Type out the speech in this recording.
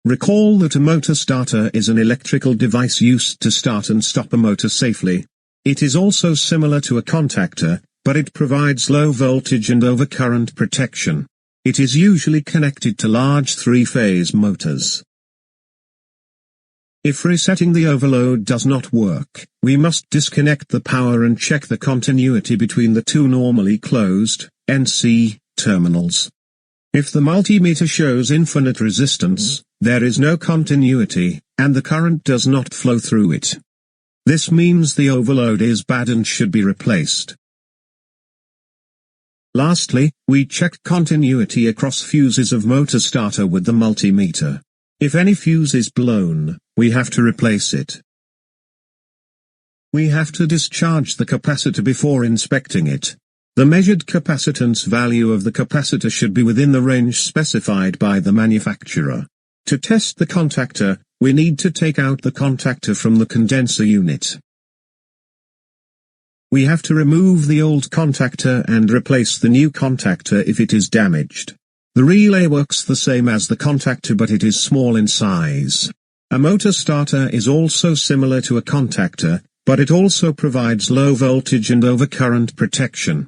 Recall that a motor starter is an electrical device used to start and stop a motor safely. It is also similar to a contactor, but it provides low voltage and overcurrent protection. It is usually connected to large three-phase motors. If resetting the overload does not work, we must disconnect the power and check the continuity between the two normally closed, NC, terminals. If the multimeter shows infinite resistance, there is no continuity, and the current does not flow through it. This means the overload is bad and should be replaced. Lastly, we check continuity across fuses of motor starter with the multimeter. If any fuse is blown, we have to replace it. We have to discharge the capacitor before inspecting it. The measured capacitance value of the capacitor should be within the range specified by the manufacturer. To test the contactor, we need to take out the contactor from the condenser unit. We have to remove the old contactor and replace the new contactor if it is damaged. The relay works the same as the contactor, but it is small in size. A motor starter is also similar to a contactor, but it also provides low voltage and overcurrent protection.